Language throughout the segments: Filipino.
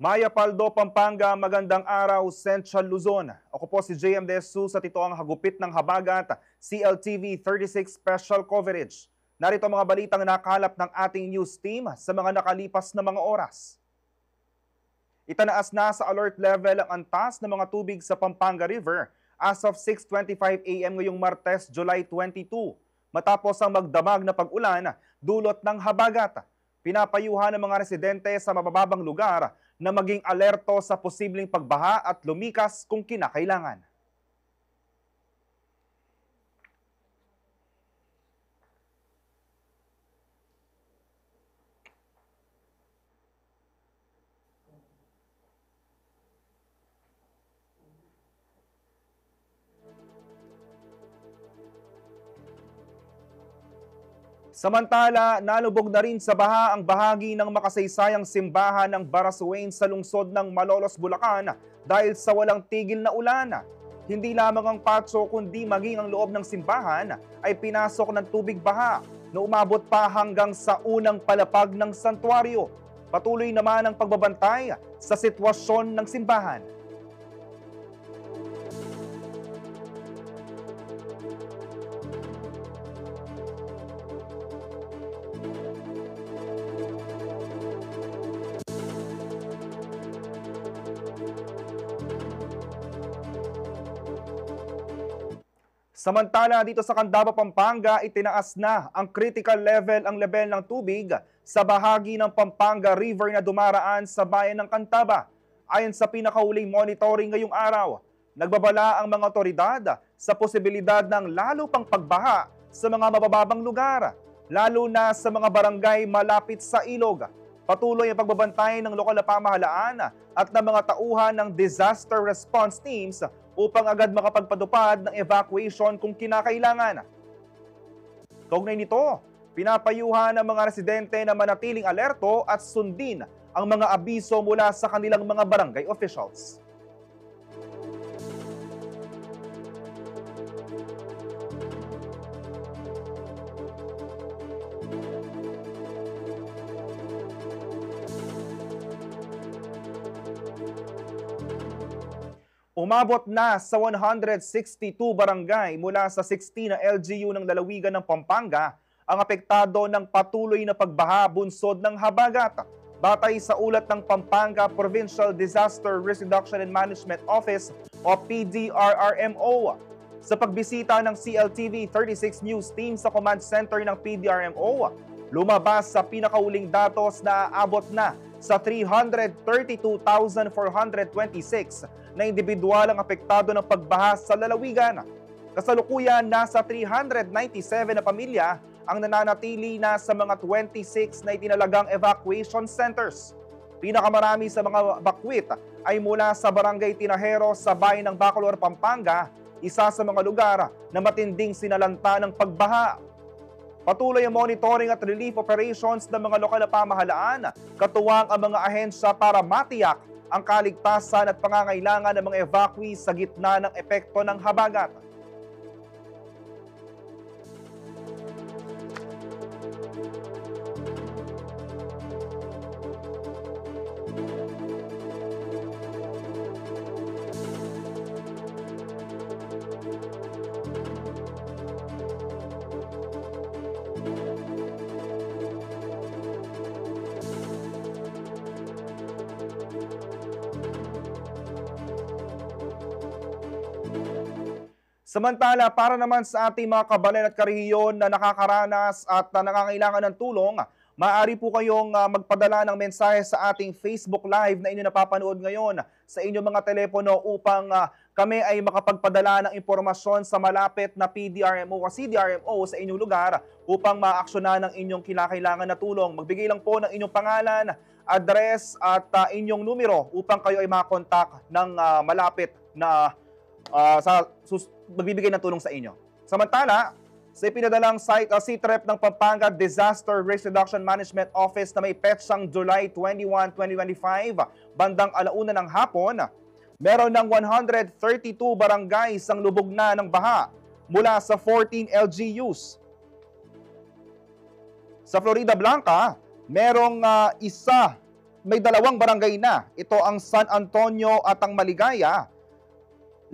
Maya Paldo, Pampanga, magandang araw, Central Luzon. Ako po si JM De Jesus at ito ang hagupit ng habagat, CLTV 36 Special Coverage. Narito mga balitang nakalap ng ating news team sa mga nakalipas na mga oras. Itanaas na sa alert level ang antas ng mga tubig sa Pampanga River as of 6:25 AM ngayong Martes, July 22. Matapos ang magdamag na pag-ulan dulot ng habagat, pinapayuhan ng mga residente sa mabababang lugar na maging alerto sa posibleng pagbaha at lumikas kung kinakailangan. Samantala, nalubog na rin sa baha ang bahagi ng makasaysayang simbahan ng Barasuain sa lungsod ng Malolos, Bulacan dahil sa walang tigil na ulan. Hindi lamang ang patso kundi maging ang loob ng simbahan ay pinasok ng tubig baha na umabot pa hanggang sa unang palapag ng santuaryo. Patuloy naman ang pagbabantay sa sitwasyon ng simbahan. Samantala dito sa Candaba, Pampanga, itinaas na ang critical level ng tubig sa bahagi ng Pampanga River na dumaraan sa bayan ng Candaba. Ayon sa pinakahuling monitoring ngayong araw, nagbabala ang mga otoridad sa posibilidad ng lalo pang pagbaha sa mga mabababang lugar, lalo na sa mga barangay malapit sa ilog. Patuloy ang pagbabantay ng lokal na pamahalaan at ng mga tauhan ng disaster response teams upang agad makapagpadupad ng evacuation kung kinakailangan. Kaugnay nito, pinapayuhan ng mga residente na manatiling alerto at sundin ang mga abiso mula sa kanilang mga barangay officials. Umabot na sa 162 barangay mula sa 16 na LGU ng lalawigan ng Pampanga ang apektado ng patuloy na pagbaha bunsod ng habagat. Batay sa ulat ng Pampanga Provincial Disaster Risk Reduction and Management Office o PDRRMO. Sa pagbisita ng CLTV 36 News Team sa Command Center ng PDRMO, lumabas sa pinakauling datos na aabot na sa 332,426 na individual ang apektado ng pagbaha sa lalawigan. Kasalukuyan, nasa 397 na pamilya ang nananatili na sa mga 26 na itinalagang evacuation centers. Pinakamarami sa mga bakwit ay mula sa Barangay Tinajero sa bayan ng Bacolor, Pampanga, isa sa mga lugar na matinding sinalanta ng pagbaha. Patuloy ang monitoring at relief operations ng mga lokal na pamahalaan, katuwang ang mga ahensya para matiyak ang kaligtasan at pangangailangan ng mga evacuees sa gitna ng epekto ng habagat. Samantala, para naman sa ating mga kabalan at karehiyon na nakakaranas at nangangailangan ng tulong, maaari po kayong magpadala ng mensahe sa ating Facebook Live na inyo napapanood ngayon sa inyong mga telepono upang kami ay makapagpadala ng impormasyon sa malapit na PDRMO o CDRMO sa inyong lugar upang maaksyonan ng inyong kinakailangan na tulong. Magbigay lang po ng inyong pangalan, address at inyong numero upang kayo ay makakontak ng malapit na magbibigay ng tulong sa inyo. Samantala, sa ipinadalang CTREP ng Pampanga Disaster Risk Reduction Management Office na may petsang July 21, 2025, bandang 1:00 ng hapon, meron ng 132 barangays ang lubog na ng baha mula sa 14 LGUs. Sa Florida Blanca, merong isa may dalawang barangay na. Ito ang San Antonio at ang Maligaya.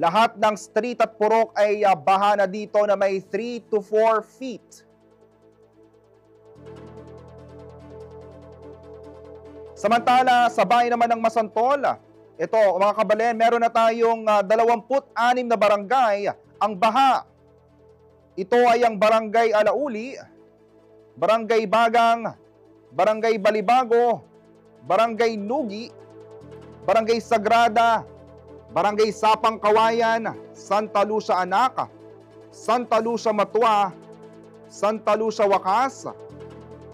Lahat ng street at purok ay baha na dito na may 3 to 4 feet. Samantala, sa bayan naman ng Masantol, ito mga kabalen, meron na tayong 26 na barangay ang baha. Ito ay ang Barangay Alauli, Barangay Bagang, Barangay Balibago, Barangay Nugi, Barangay Sagrada, Barangay Sapang Kawayan, Santa Lucia Anak, Santa Lucia Matua, Santa Lucia Wakas,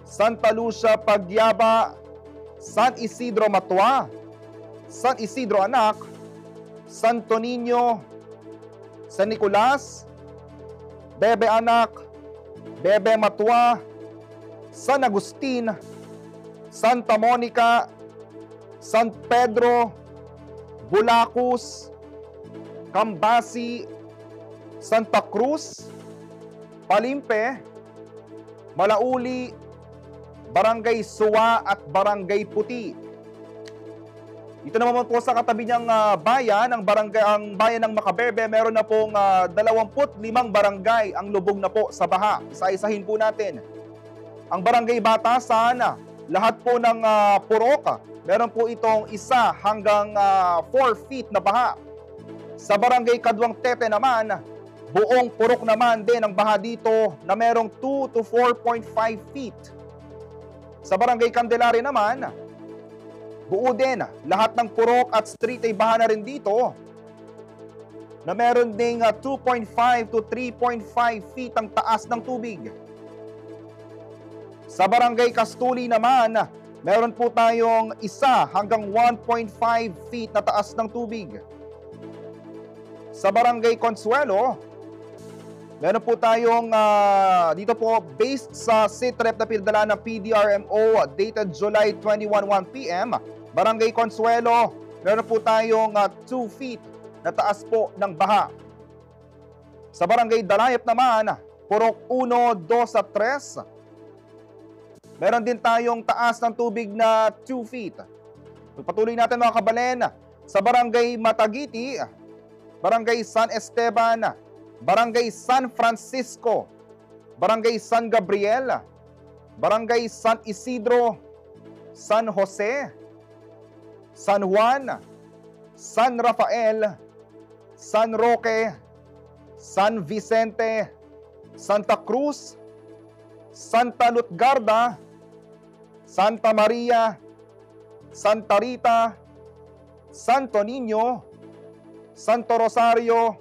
Santa Lucia Pagyaba, San Isidro Matua, San Isidro Anak, Santo Niño, San Nicolas, Bebe Anak, Bebe Matua, San Agustin, Santa Monica, San Pedro, Bulacus, Cambasi, Santa Cruz, Palimpe, Malauli, Barangay Suwa at Barangay Puti. Dito naman po sa katabi niyang bayan, ang bayan ng Macabebe, meron na pong 25 barangay ang lubog na po sa baha. Isa-isahin po natin. Ang Barangay Batasan, lahat po ng purok, meron po itong 1 hanggang 4 feet na baha. Sa Barangay Kaduang Tete naman, buong purok naman din ang baha dito na merong 2 to 4.5 feet. Sa Barangay Candelaria naman, buo din, lahat ng purok at street ay baha na rin dito na meron ding 2.5 to 3.5 feet ang taas ng tubig. Sa Barangay Castuli naman, meron po tayong 1 hanggang 1.5 feet na taas ng tubig. Sa Barangay Consuelo, meron po tayong dito po based sa SITREP na pinadala ng PDRMO dated July 21, 1 p.m. Barangay Consuelo, meron po tayong 2 feet na taas po ng baha. Sa Barangay Dalayap naman, purok 1, 2 at 3, meron din tayong taas ng tubig na 2 feet. Patuloy natin mga kabalen, sa Barangay Matagiti, Barangay San Esteban, Barangay San Francisco, Barangay San Gabriel, Barangay San Isidro, San Jose, San Juan, San Rafael, San Roque, San Vicente, Santa Cruz, Santa Lutgarda, Santa Maria, Santa Rita, Santo Niño, Santo Rosario,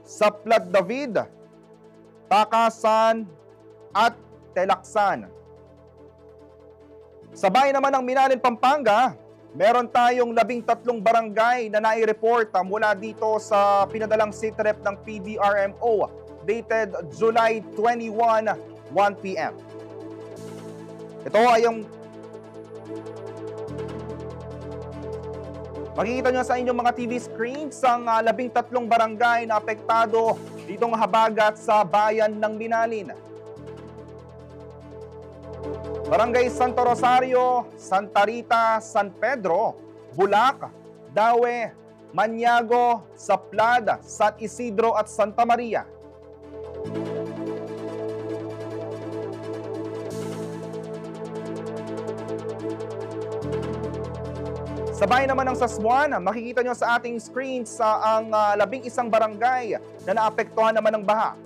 Saplat David, Takasan at Telaksan. Sa bayan naman ng Minalin, Pampanga, meron tayong 13 barangay na nai-report mula dito sa pinadalang SITREP ng PDRMO dated July 21, 1 p.m. Ito ay yung makikita nyo sa inyong mga TV screens ang 13 barangay na apektado ditong habagat sa bayan ng Minalin. Barangay Santo Rosario, Santa Rita, San Pedro, Bulac, Dawe, Maniago, Saplad, San Isidro at Santa Maria. Sa bayan naman ng Sasmuan, makikita nyo sa ating screens ang 11 barangay na naapektuhan naman ng baha.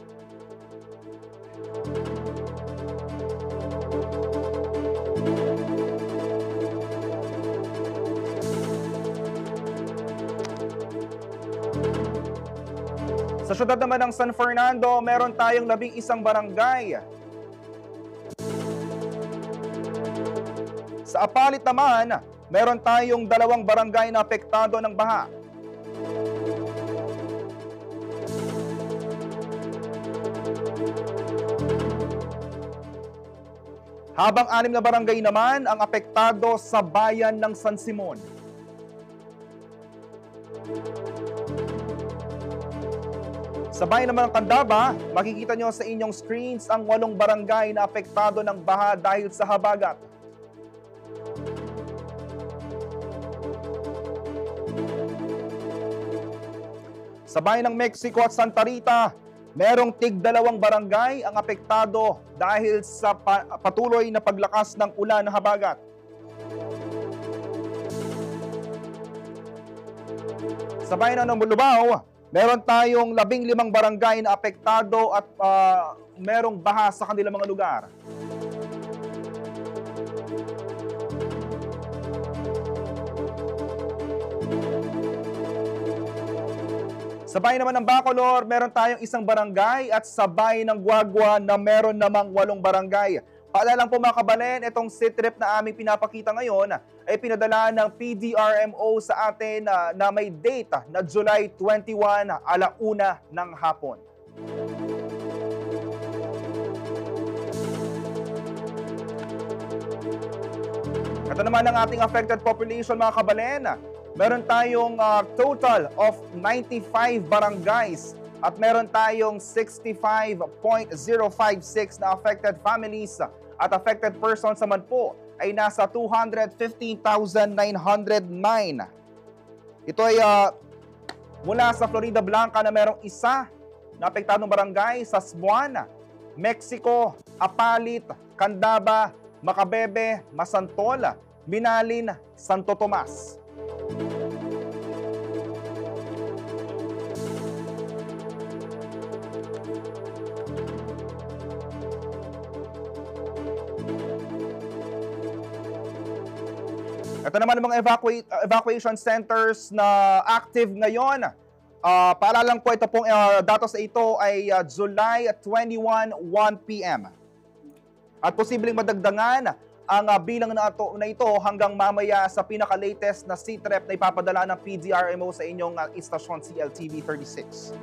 Sa syudad naman ng San Fernando, meron tayong 11 barangay. Sa Apalit naman, meron tayong 2 barangay na apektado ng baha. Habang 6 na barangay naman ang apektado sa bayan ng San Simon. Sa bayan naman ng Candaba, makikita nyo sa inyong screens ang 8 barangay na apektado ng baha dahil sa habagat. Sa bayan ng Mexico at Santa Rita, merong tig-2 barangay ang apektado dahil sa patuloy na paglakas ng ulan na habagat. Sa bayan ng Lubao, meron tayong 15 barangay na apektado at merong baha sa kanilang mga lugar. Sa bayan naman ng Bacolor, meron tayong 1 barangay at sa bayan ng Guagua na meron namang 8 barangay. Paalalang po mga kabalen, itong SeaTrip na aming pinapakita ngayon ay pinadala ng PDRMO sa atin na may date na July 21, 1:00 ng hapon. Ito naman ang ating affected population mga kabalen. Meron tayong total of 95 barangays at meron tayong 65.056 na affected families at affected persons naman po ay nasa 215,909. Ito ay mula sa Florida Blanca na merong 1 na apektadong barangay sa Sbuana, Mexico, Apalit, Candaba, Macabebe, Masantol, Binalin, Santo Tomas. Ito naman ang mga evacuation centers na active ngayon. Paalala lang po, ito pong datos na ito ay July 21, 1 p.m. At posibleng madagdagan ang bilang na ito hanggang mamaya sa pinaka-latest na SeaTrip na ipapadala ng PDRMO sa inyong istasyon CLTV 36.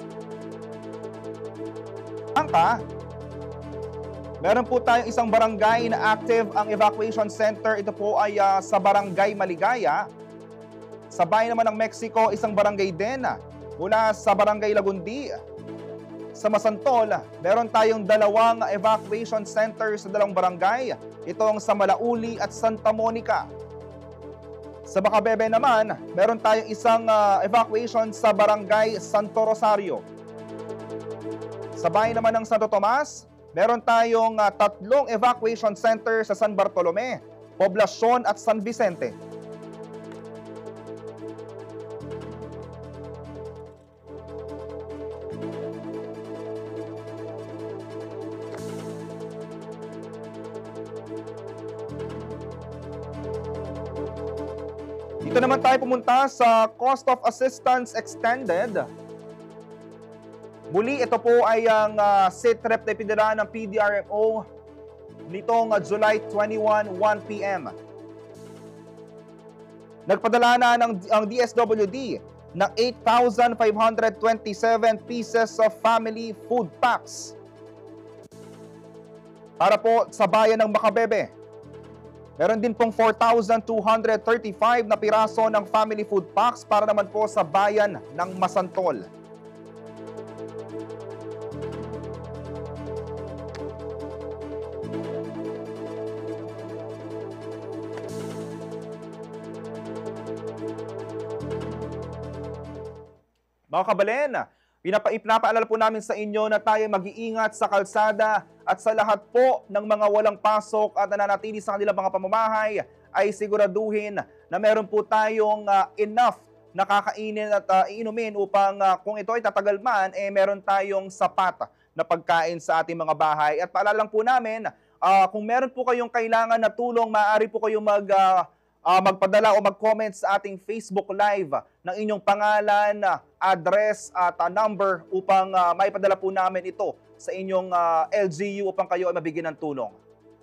Meron po tayong 1 barangay na active ang evacuation center. Ito po ay sa Barangay Maligaya. Sa bayan naman ng Mexico, 1 barangay din mula sa Barangay Lagundi. Sa Masantol, meron tayong 2 evacuation centers sa 2 barangay. Ito ang sa Malauli at Santa Monica. Sa Macabebe naman, meron tayong 1 evacuation sa Barangay Santo Rosario. Sa bayan naman ng Santo Tomas, meron tayong 3 evacuation center sa San Bartolome, Poblacion at San Vicente. Dito naman tayo pumunta sa Cost of Assistance Extended. Muli, ito po ay ang SeaTrip na ipinadala ng PDRMO nitong July 21, 1 p.m. Nagpadala na ang DSWD ng 8,527 pieces of family food packs para po sa bayan ng Macabebe. Meron din pong 4,235 na piraso ng family food packs para naman po sa bayan ng Masantol. Mga kabalen, pinapaalala po namin sa inyo na tayo mag-iingat sa kalsada at sa lahat po ng mga walang pasok at nananatili sa kanilang mga pamamahay ay siguraduhin na meron po tayong enough na kakainin at iinumin upang kung ito ay tatagal man, meron tayong sapat na pagkain sa ating mga bahay. At paalala lang po namin, kung meron po kayong kailangan na tulong, maaari po kayong magpadala o mag-comment sa ating Facebook Live ng inyong pangalan, address at number upang maipadala po namin ito sa inyong LGU upang kayo ay mabigyan ng tulong.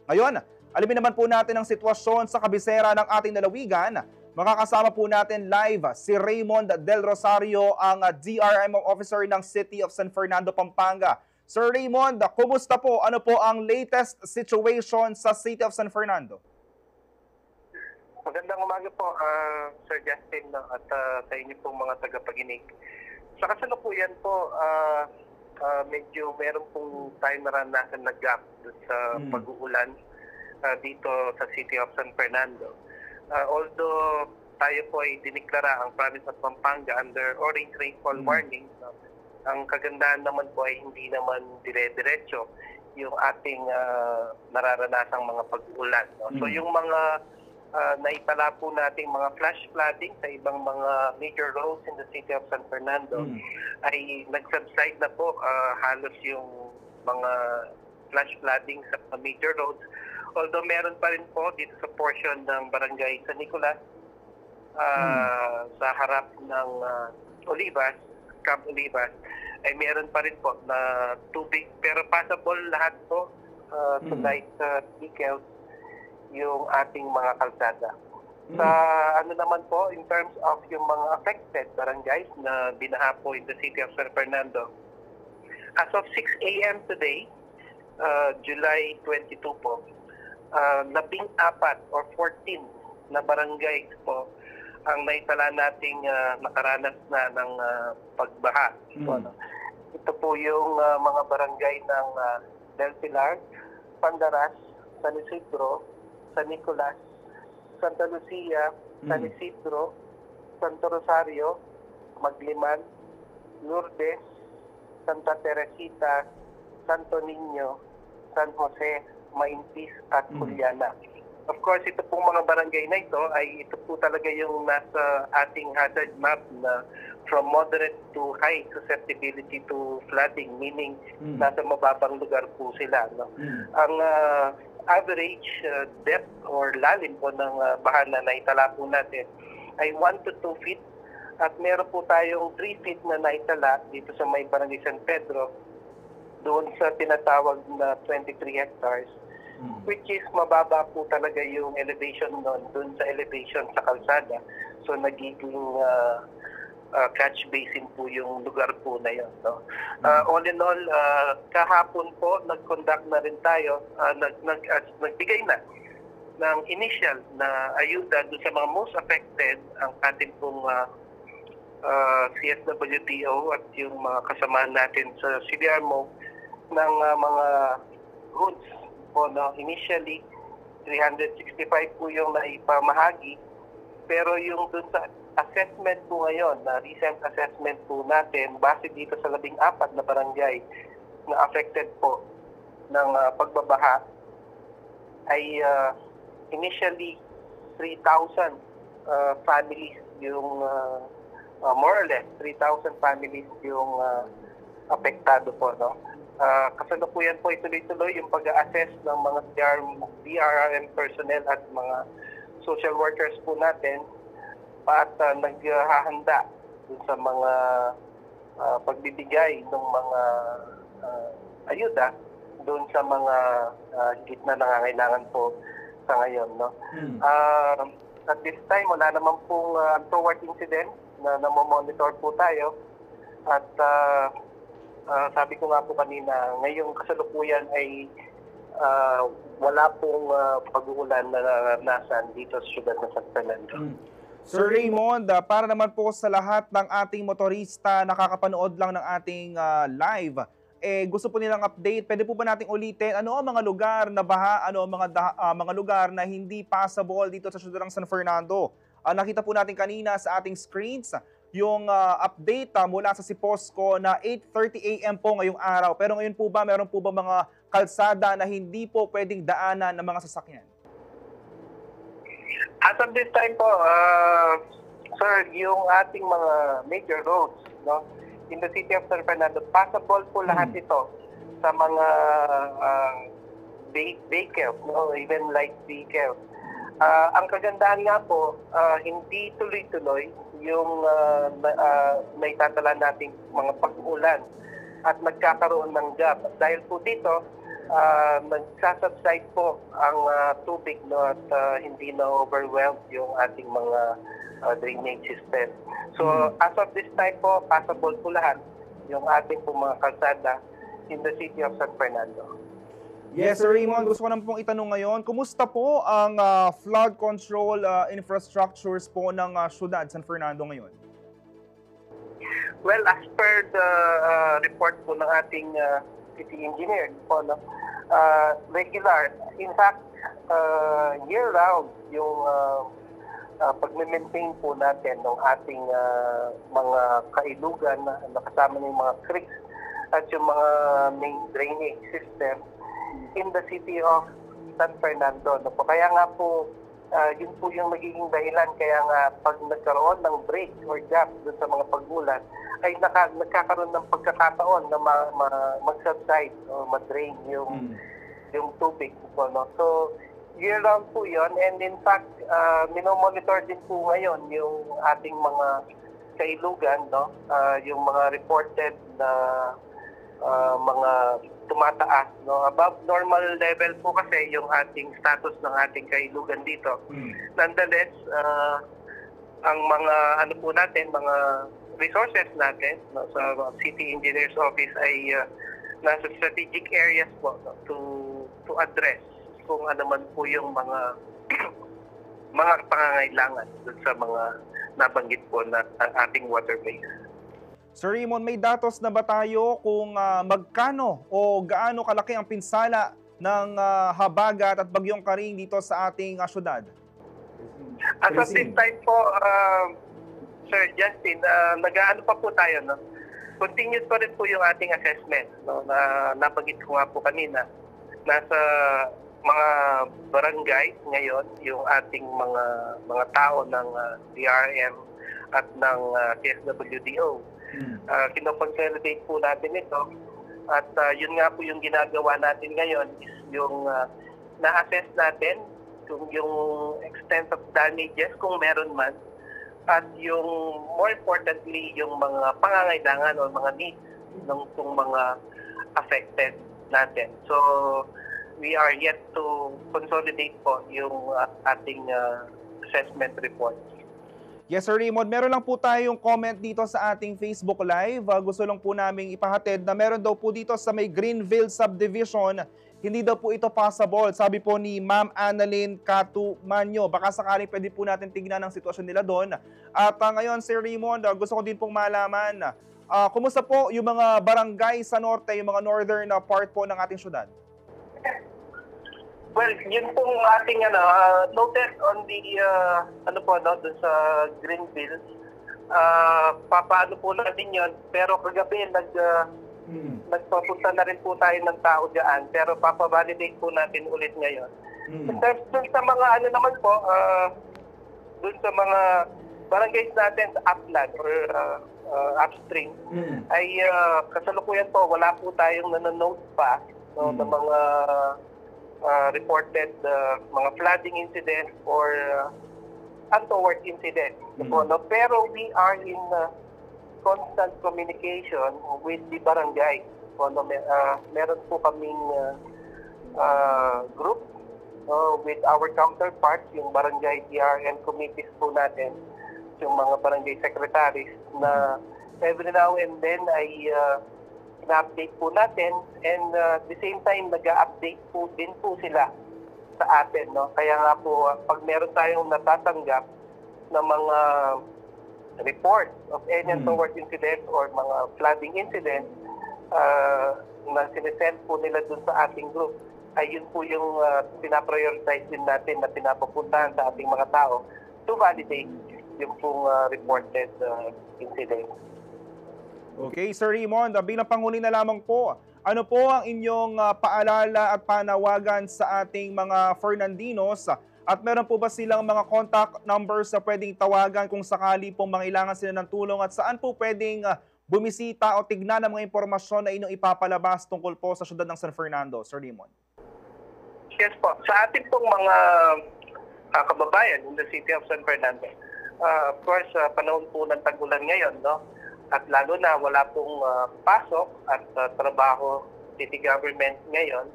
Ngayon, alamin naman po natin ang sitwasyon sa kabisera ng ating lalawigan. Makakasama po natin live si Raymond Del Rosario, ang DRMO officer ng City of San Fernando, Pampanga. Sir Raymond, kumusta po? Ano po ang latest situation sa City of San Fernando? Magandang umaga po, Sir Justin, at sa inyo pong mga tagapaginig. Sa kasalukuyan po, medyo meron pong tayo naranasan na gap sa pag-uulan dito sa City of San Fernando. Although tayo po ay diniklara ang province of Pampanga under orange rainfall warning. No? Ang kagandahan naman po ay hindi naman dire-diretso yung ating nararanasang mga pag-ulan. No? So yung mga naitala po nating mga flash flooding sa ibang mga major roads in the city of San Fernando ay nag-subside na po halos yung mga flash flooding sa major roads. Although meron pa rin po dito sa portion ng Barangay San Nicolas sa harap ng Olivas, Camp Olivas, ay meron pa rin po na tubig. Pero passable lahat po tonight sa Ikeos yung ating mga kalsada. Sa ano naman po, in terms of yung mga affected barangays na binaha po in the city of San Fernando, as of 6 a.m. today, July 22 po, 14 or 14 na barangays po ang naitala nating nakaranas na ng pagbaha. Ito po yung mga barangay ng Del Pilar, Pandaras, San Isidro, San Nicolas, Santa Lucia, San Isidro, Santo Rosario, Magliman, Lourdes, Santa Teresita, Santo Niño, San Jose, Maintis at Juliana. Of course, ito pong mga barangay na ito po talaga yung nasa ating hazard map na from moderate to high susceptibility to flooding, meaning nasa mababang lugar po sila. No? Ang average depth or lalim po ng baha na naitala po natin ay 1 to 2 feet at meron po tayong 3 feet na naitala dito sa may Barangay San Pedro doon sa tinatawag na 23 hectares. Which is mababa po talaga yung elevation doon sa elevation sa kalsada. So nagiging catch basin po yung lugar po na yun. No? All in all, kahapon po nag-conduct na rin tayo, nagbigay na ng initial na ayuda doon sa mga most affected, ang ating pong CSWTO at yung mga kasamahan natin sa CDRMO ng mga goods. Po, no? Initially, 365 po yung naipamahagi. Pero yung dun sa assessment po ngayon, na recent assessment po natin, base dito sa 14 na barangay na affected po ng pagbabaha, ay initially 3,000 families yung, more or less, 3,000 families yung apektado po, no? Kasalukuyan po ituloy-tuloy yung pag-assess ng mga DRRM personnel at mga social workers po natin at naghahanda dun sa mga pagbibigay ng mga ayuda doon sa mga higit na nangangailangan po sa ngayon. No? At this time, wala naman pong untoward incident na namomonitor po tayo at sabi ko nga po kanina, ngayong kasalukuyan ay wala pong pag-uulan na naranasan dito sa syudad ng San Fernando. Sir Raymond, para naman po sa lahat ng ating motorista nakakapanood lang ng ating live, gusto po nilang update, pwede po ba nating ulitin ano ang mga lugar na baha, ano ang mga lugar na hindi passable dito sa syudad ng San Fernando? Nakita po natin kanina sa ating screens yung update mula sa Siposco na 8:30 AM po ngayong araw. Pero ngayon po ba, meron po ba mga kalsada na hindi po pwedeng daanan ng mga sasakyan? As of this time po, sir, yung ating mga major roads, no, in the city of San Fernando, passable po lahat ito sa mga vehicles, no, even light vehicles. Ang kagandahan nga po, hindi tuloy-tuloy yung naitatala nating mga pag-ulan at nagkakaroon ng gap. Dahil po dito, nagsasubside po ang tubig, no, at hindi na overwhelmed yung ating mga drainage system. So as of this time po, passable po lahat yung ating po mga kalsada in the city of San Fernando. Yes, Sir Raymond, gusto ko naman pong itanong ngayon, kumusta po ang flood control infrastructures po ng syudad San Fernando ngayon? Well, as per the report po ng ating city engineer, po, no, regular, in fact, year-round yung pag-maintain po natin ng ating mga kailugan na kasama ng mga creeks at yung mga main drainage system in the city of San Fernando. No po. Kaya nga po, yun po yung magiging dahilan. Kaya nga pag nagkaroon ng break or gap dun sa mga pagmulan, ay nagkakaroon ng pagkakataon na mag-subside o mag-drain yung tubig po. No? So, year-round po yun. And in fact, minomonitor din po ngayon yung ating mga kailugan, no? Yung mga reported na mga tumataas, no? Above normal level po kasi yung ating status ng ating kailugan dito. Nonetheless, ang mga ano po natin, mga resources natin, no, sa City Engineers Office ay nasa strategic areas po, no, to address kung ano man po yung mga mga pangangailangan dun sa mga nabanggit po na ating waterways. Sir Raymond, may datos na ba tayo kung magkano o gaano kalaki ang pinsala ng habagat at bagyong Karing dito sa ating syudad? As of this time po, Sir Justin, nag-aano pa po tayo, no? Continuous pa rin po yung ating assessment, no? Na nabanggit ko nga po kanina. Nasa mga barangay ngayon, yung ating mga tao ng DRM at ng CSWDO. Kinoconsolidate po natin ito at yun nga po yung ginagawa natin ngayon is yung na-assess natin yung extent of damages kung meron man at yung more importantly yung mga pangangailangan o mga needs ng mga affected natin. So we are yet to consolidate po yung ating assessment report. Yes, Sir Raymond. Meron lang po tayong comment dito sa ating Facebook Live. Gusto lang po namin ipahatid na meron daw po dito sa may Greenville Subdivision, hindi daw po ito possible. Sabi po ni Ma'am Annalyn Catumanyo. Baka sakaling pwede po natin tignan ang sitwasyon nila doon. At ngayon, Sir Raymond, gusto ko din pong malaman, kumusta po yung mga barangay sa norte, yung mga northern part po ng ating syudad? Well, yun pong ating noted on the doon sa Greenville. Papaano po natin yun, pero kagabi nagpapunta na rin po tayo ng tao diyan, pero papavalidate po natin ulit ngayon. Doon sa mga naman po, doon sa mga barangays natin sa upland or upstream, ay kasalukuyan po, wala po tayong nanonote pa ng mga reported mga flooding incidents or untoward incidents. No? Pero we are in constant communication with the barangay. No? Meron po kaming group with our counterparts, yung barangay DRM committees po natin, yung mga barangay secretaries na every now and then ay na-update po natin and at the same time nag-update po din po sila sa atin, no? Kaya nga po pag meron tayong natatanggap na mga report of any untoward incident or mga flooding incident na sinesend po nila dun sa ating group, ay yun po yung pinaprioritize din natin na pinapapuntahan sa ating mga tao to validate yung pong reported incident. Okay, Sir Raymond, bilang panghuli na lamang po, ano po ang inyong paalala at panawagan sa ating mga Fernandinos? At meron po ba silang mga contact numbers na pwedeng tawagan kung sakali pong mangailangan sila ng tulong? At saan po pwedeng bumisita o tignan ang mga impormasyon na inyong ipapalabas tungkol po sa syudad ng San Fernando, Sir Raymond? Yes po. Sa ating pong mga kababayan in the city of San Fernando, of course, panahon po ng tag-ulan ngayon, no? At lalo na wala pong pasok at trabaho city government ngayon.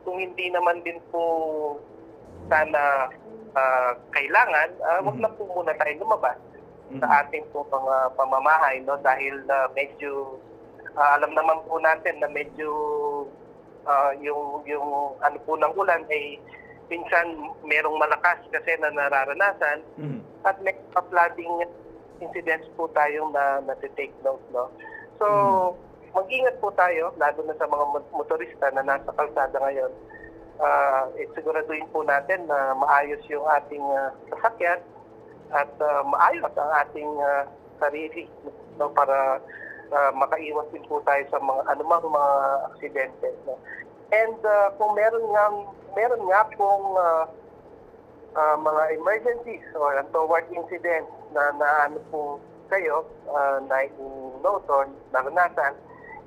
Kung hindi naman din po sana kailangan, wag na po muna tayo lumabas sa ating po mga pamamahay, no? Dahil medyo alam naman po natin na medyo yung ano po ng ulan ay minsan merong malakas kasi na nararanasan at may flooding incidents po tayong na-take note, no? So, mag-ingat po tayo, lalo na sa mga motorista na nasa kalsada ngayon. siguraduhin po natin na maayos yung ating sasakyan at maayos ang ating sarili, no, para makaiwas din po tayo sa mga anumang mga aksidente, no. And kung meron nga pong mga emergencies or untoward incidents na naano po kayo na in-note, naranasan,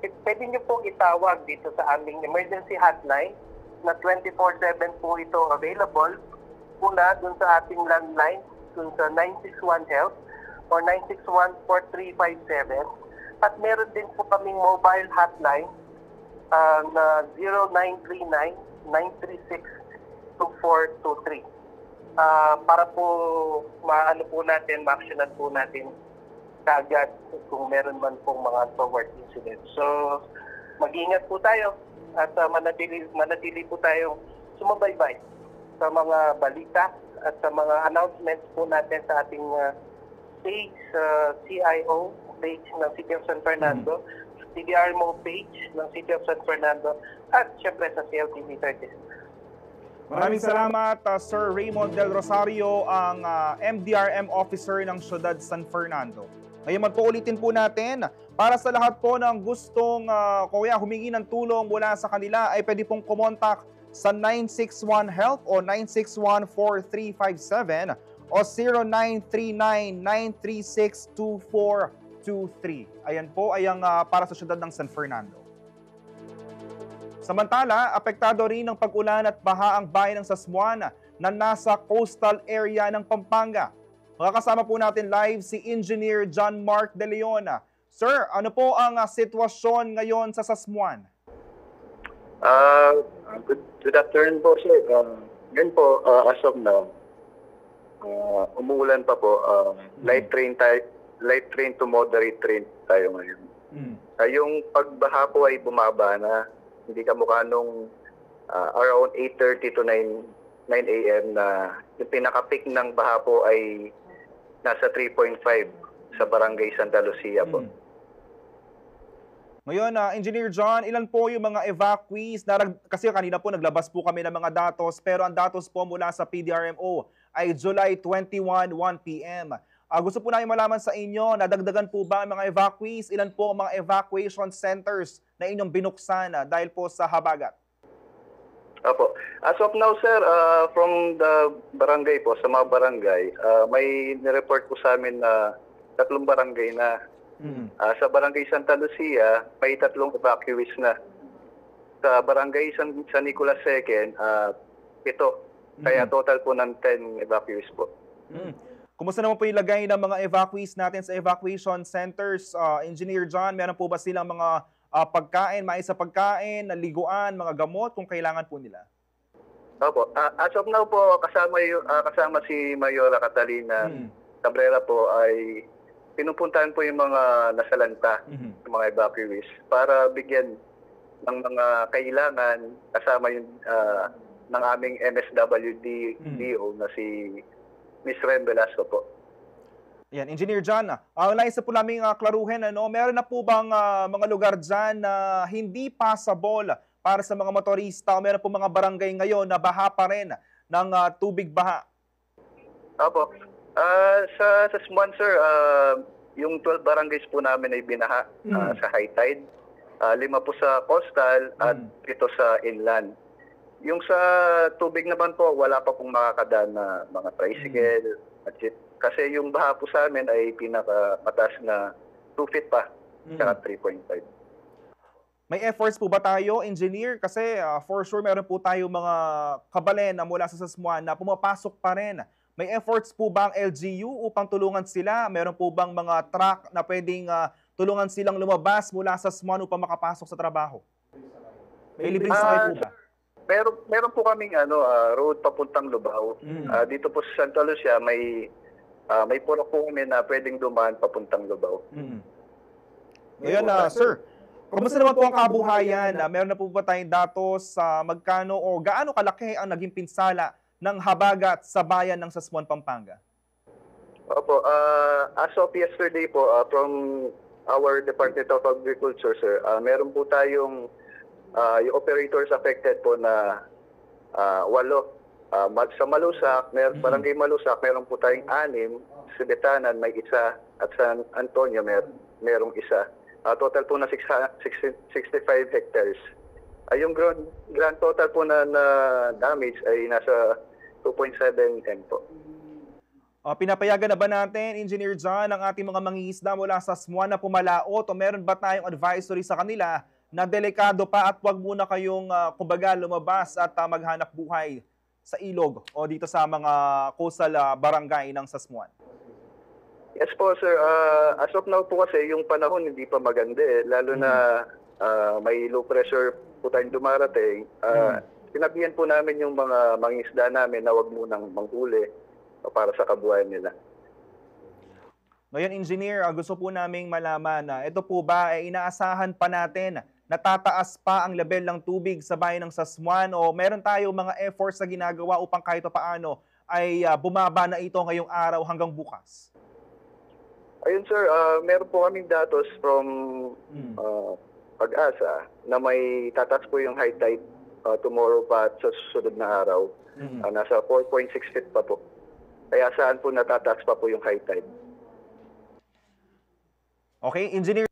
pwede nyo pong itawag dito sa aming emergency hotline na 24/7 po ito available. Una, dun sa ating landline, dun sa 961 Health or 961-4357. At meron din po kaming mobile hotline na 0939-936-2423. Para po maano po natin, ma-actionan po natin kaagad kung meron man pong mga untoward incidents. So, mag-ingat po tayo at manatili po tayong sumabaybay sa mga balita at sa mga announcements po natin sa ating page, CIO page ng City of San Fernando, CDRMO page ng City of San Fernando, at syempre sa CLTV 30. Maraming salamat, Sir Raymond Del Rosario, ang MDRM officer ng Syudad San Fernando. Ngayon po ulitin po natin, para sa lahat po ng gustong humingi ng tulong mula sa kanila, ay pwede pong kumontak sa 961 Health o 961-4357 o 0939-936-2423. Ayan po ay ang para sa Syudad ng San Fernando. Samantala, apektado rin ng pag-ulan at baha ang bayan ng Sasmuan na nasa coastal area ng Pampanga. Makakasama po natin live si Engineer John Mark De Leon. Sir, ano po ang sitwasyon ngayon sa Sasmuan? Good afternoon po, sir. Ngayon po, as of now, umuulan pa po. Light rain to moderate rain tayo ngayon. Yung pagbaha po ay bumaba na. Hindi kamukha nung around 8:30 to 9 a.m. na yung pinaka-peak ng baha po ay nasa 3.5 sa Barangay Santa Lucia po. Ngayon, Engineer John, ilan po yung mga evacuees? Kasi kanina po naglabas po kami ng mga datos, pero ang datos po mula sa PDRMO ay July 21, 1 p.m. Gusto po namin malaman sa inyo, nadagdagan po ba ang mga evacuees? Ilan po ang mga evacuation centers na inyong binuksan dahil po sa habagat? Opo. As of now, sir, from the barangay po, sa mga barangay, may nireport po sa amin na 3 barangay na. Sa Barangay Santa Lucia, may 3 evacuees na. Sa Barangay San Nicolas II, 7. Kaya total po ng 10 evacuees po. Kumusta naman po yung lagay ng mga evacuees natin sa evacuation centers? Engineer John, meron po ba silang mga pagkain, mais sa pagkain, liguan, mga gamot kung kailangan po nila? Opo. As of now po, kasama si Mayora Catalina Cabrera po ay pinupuntahan po yung mga nasalanta, yung mga evacuees, para bigyan ng mga kailangan kasama yung ng aming MSWD-DO na si Miss Ren Velasco po. Yan, Engineer John, nais po namin klaruhin, meron na po bang mga lugar dyan na hindi passable para sa mga motorista o meron po mga barangay ngayon na baha pa rin ng tubig baha? Opo. Sa Sasmuan, sir, yung 12 barangays po namin ay binaha sa high tide. 5 po sa coastal at 7 sa inland. Yung sa tubig naman po, wala pa pong makakadaan na mga tricycle at jeep. Kasi yung baha po sa amin ay pinakamataas na 2 feet pa, saka 3.5. May efforts po ba tayo, Engineer? Kasi for sure meron po tayo mga kabalen na mula sa Sasmuan na pumapasok pa rin. May efforts po ba ang LGU upang tulungan sila? Meron po bang mga truck na pwedeng tulungan silang lumabas mula sa Sasmuan upang makapasok sa trabaho? May libreng sakay po ba? Meron po kaming road papuntang Lubao. Dito po sa Santa Lucia may puro po kami na pwedeng dumaan papuntang Lubao. Ngayon, sir, kumusta naman po ang kabuhayan? Meron na po ba tayong datos sa magkano o gaano kalaki ang naging pinsala ng habagat sa bayan ng Sasmuan, Pampanga? Opo, as of yesterday po, from our Department of Agriculture, sir, meron po tayong yung operators affected po na 8. Sa Malusak, Barangay Malusak, meron po tayong 6. Sa Betanan may isa at San Antonio merong isa. Total po na 65 hectares. Yung grand total po na damage ay nasa 2.7 M po. Pinapayagan na ba natin, Engineer John, ang ating mga mangingisda mula sa SMUA na pumalaot o meron ba tayong advisory sa kanila na delikado pa at wag muna kayong kumbaga lumabas at maghanap buhay sa ilog o dito sa mga coastal barangay ng Sasmuan? Yes po, sir. As of now po kasi yung panahon hindi pa maganda lalo na may low pressure po tayong dumarating. Sinabihan po namin yung mga mangingisda namin na wag munang manghuli para sa kabuhayan nila. Ngayon, Engineer, gusto po naming malaman na ito po ba ay inaasahan pa natin na tataas pa ang level ng tubig sa bayan ng Sasmuan o meron tayong mga efforts na ginagawa upang kahit paano ay bumaba na ito ngayong araw hanggang bukas? Ayun sir, meron po kaming datos from Pag-asa na may tataas po yung high tide tomorrow pa at sa susunod na araw. Nasa 4.6 feet pa po. Kaya saan po natataas pa po yung high tide. Okay, Engineer,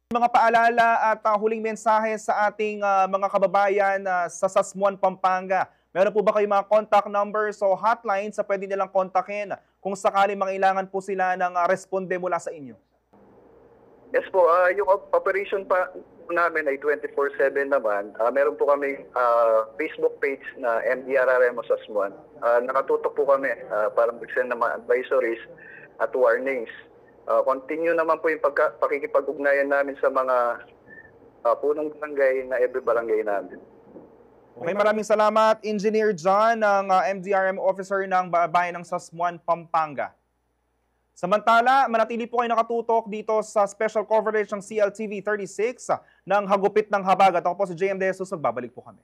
mga paalala at huling mensahe sa ating mga kababayan sa Sasmuan, Pampanga. Meron po ba kayong mga contact numbers o hotlines sa pwede nilang kontakin kung sakali mangailangan po sila ng responde mula sa inyo? Yes po, yung operation pa namin ay 24/7 naman. Meron po kami Facebook page na MDRRMO Sasmuan. Nakatutok po kami para mag-send ng mga advisories at warnings. Continue naman po yung pakikipag-ugnayan namin sa mga punong barangay na every barangay namin. Okay, maraming salamat, Engineer John, ng MDRM officer ng bayan ng Sasmuan, Pampanga. Samantala, manatili po kayo nakatutok dito sa special coverage ng CLTV 36 ng Hagupit ng Habagat. Ako po si JM De Jesus, magbabalik po kami.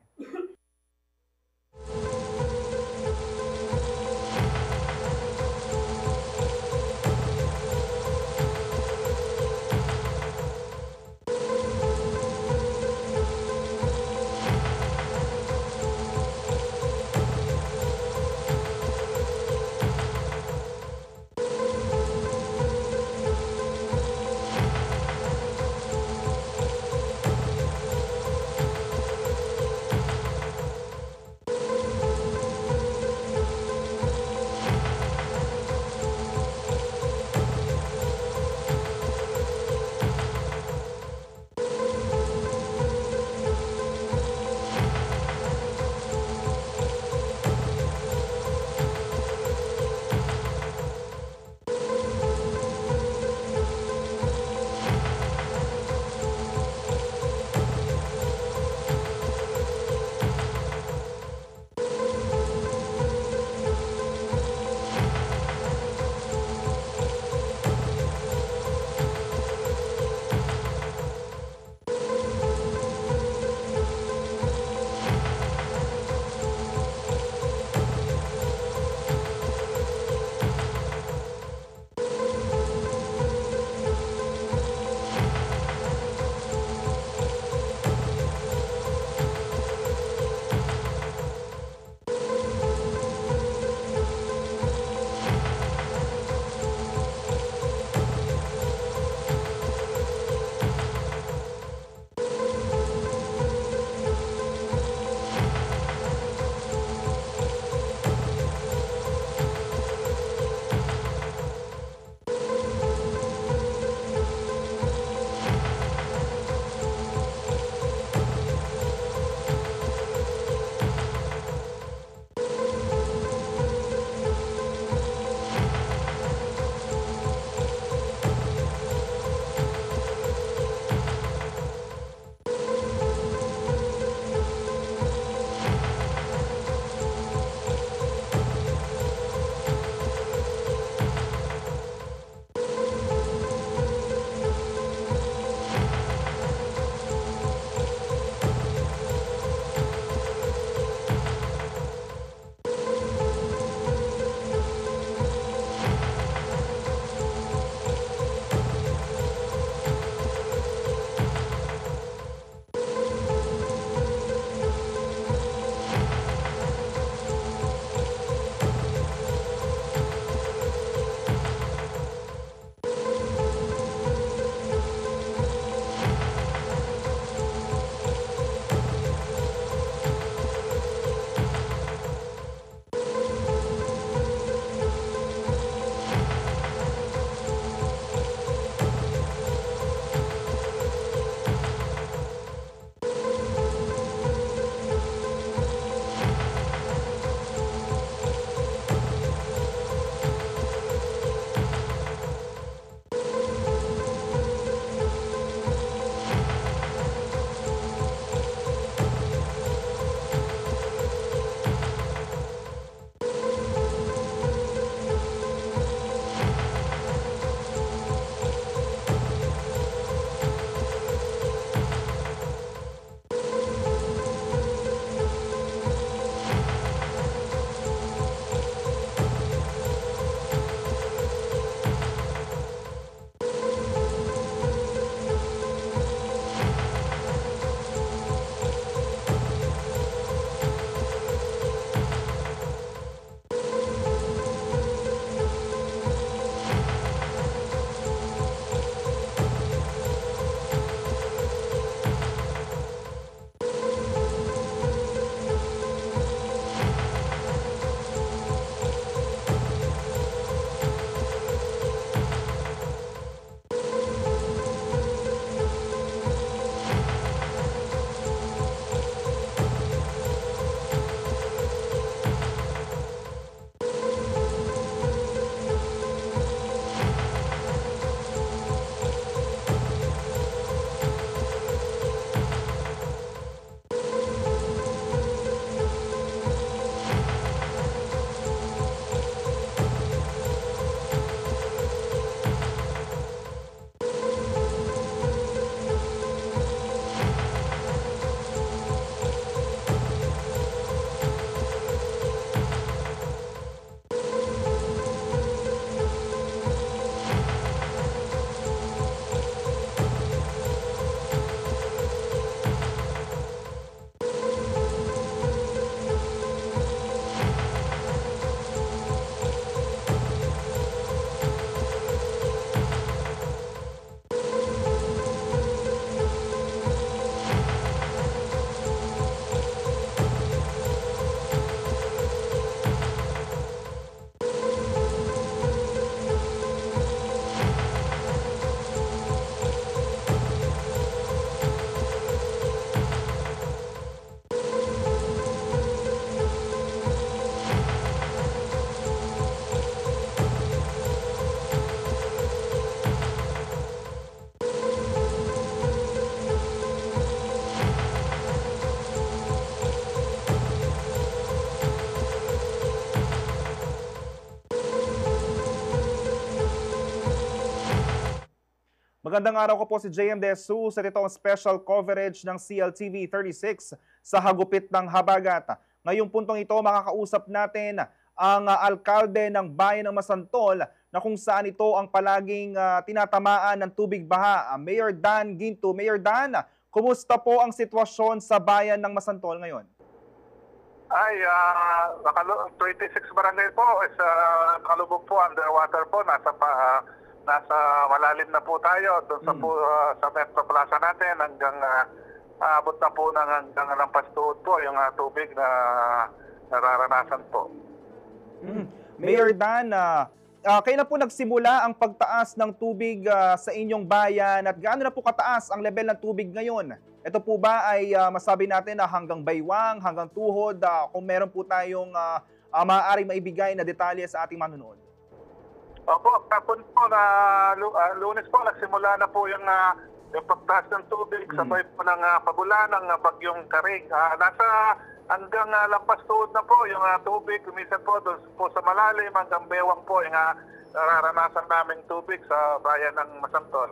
Magandang araw ko po si JM De Jesus sa itong special coverage ng CLTV 36 sa Hagupit ng Habagat. Ngayong puntong ito, makakausap natin ang alkalde ng Bayan ng Masantol na kung saan ito ang palaging tinatamaan ng tubig baha. Mayor Dan Ginto. Mayor Dan, kumusta po ang sitwasyon sa Bayan ng Masantol ngayon? 26 barangay po is nakalubog po, underwater po, nasa malalim na po tayo doon sa Metro Plaza natin hanggang abot na po hanggang lampas tuhod po yung tubig na nararanasan po. Mayor Dan, kailan po nagsimula ang pagtaas ng tubig sa inyong bayan at gaano na po kataas ang level ng tubig ngayon? Ito po ba ay masabi natin na hanggang baywang, hanggang tuhod, kung meron po tayong maaaring maibigay na detalye sa ating manonood? Opo, kapon po na Lunes po, nagsimula na po yung pagtaas ng tubig, sabay po ng pagulan ng bagyong Karig. Nasa hanggang lampas tuhod na po yung tubig, kumisan po doon po sa malalim, hanggang bewang po yung nararanasan naming tubig sa bayan ng Masantol.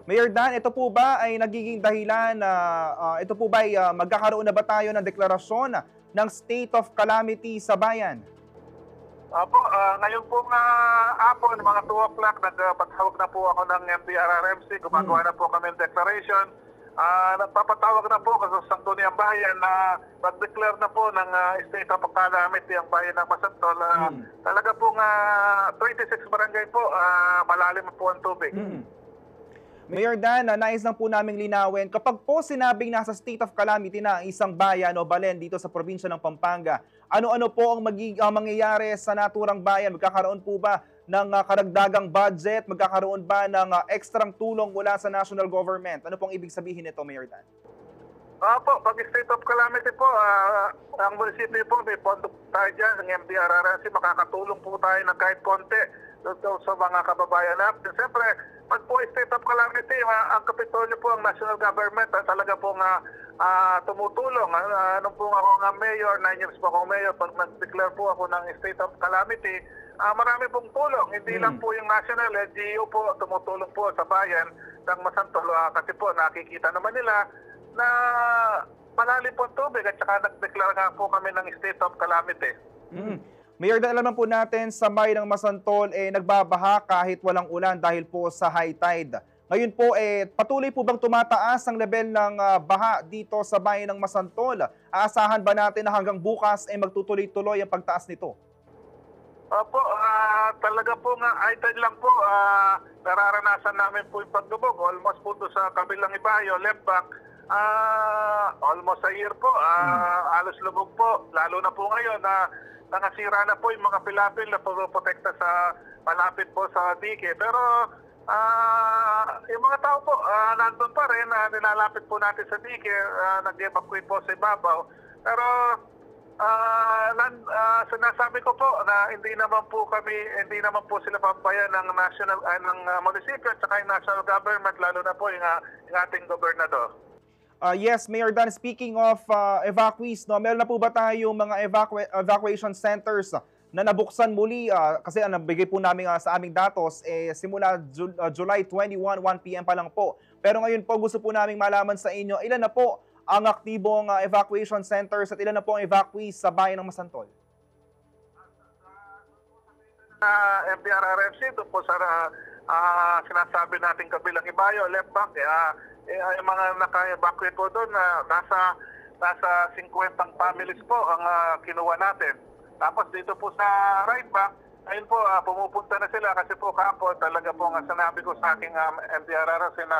Mayor Dan, ito po ba ay nagiging dahilan ito po ba ay magkakaroon na ba tayo ng deklarasyon ng state of calamity sa bayan? Opo, ngayon po hapon, mga 2 o'clock, nagpatawag na po ako ng MDRRMC, gumagawa na po kami ng declaration. Nagpapatawag na po sa Sangguniang Bayan na mag-declare na po ng state of calamity ang bayan ng Masantol. Talaga pong 26 barangay po, malalim po ang tubig. Mayor Dan, nais lang po naming linawin, kapag po sinabing nasa state of calamity na ang isang bayan o balen dito sa probinsya ng Pampanga, ano-ano po ang mangyayari sa naturang bayan? Magkakaroon po ba ng karagdagang budget? Magkakaroon ba ng ekstrang tulong mula sa national government? Ano pong ibig sabihin nito, Mayor Dan? Opo, pag state of calamity po, ang munisipyo po, may pondo tayo dyan, ng MDRRMC, makakatulong po tayo ng kahit konti doon sa mga kababayan natin. Siyempre, pag po state of calamity, ang Kapitolyo po, ang national government, talaga po tumutulong. Nung po ako mayor, 9 years po ako mayor, pag nag-declare po ako ng state of calamity, marami pong tulong. Hindi lang po yung national, LGU po, tumutulong po sa bayan ng Masantol. Kasi po, nakikita naman nila na malalim po ang tubig at saka nag-declare nga po kami ng state of calamity. Mayor, alam na po natin sa Bayan ng Masantol nagbabaha kahit walang ulan dahil po sa high tide. Ngayon po patuloy po bang tumataas ang level ng baha dito sa Bayan ng Masantol? Aasahan ba natin na hanggang bukas magtutuloy-tuloy ang pagtaas nito? Opo, talaga po high tide lang po. Nararanasan namin po yung pagdubog. Almost po doon sa kabilang ibayo, left back. Almost a year po. Alos lubog po. Lalo na po ngayon na nangasira na po yung mga pilapil na protekta sa malapit po sa dike. Pero yung mga tao po, nandun pa rin, nilalapit po natin sa dike, nag-evacuate po sa ibabaw. Pero sinasabi ko po na hindi naman po sila papayan ng national ng munisipyo at saka yung national government, lalo na po yung ating gobernador. Yes, Mayor Dan, speaking of evacuees, no, meron na po ba tayong mga evacuation centers na nabuksan muli? Kasi ang nabigay po namin sa aming datos, simula July 21, 1 p.m. pa lang po. Pero ngayon po, gusto po namin malaman sa inyo, ilan na po ang aktibong evacuation centers at ilan na po ang evacuees sa Bayan ng Masantol? MDRRMC, doon po sa sinasabi natin kabilang ibayo, left bank, yung mga naka-evacuate po doon, nasa 50 families po ang kinuha natin. Tapos dito po sa right bank, ayun po, pumupunta na sila kasi po kahapon talaga po nga sinabi ko sa aking MDRRMC na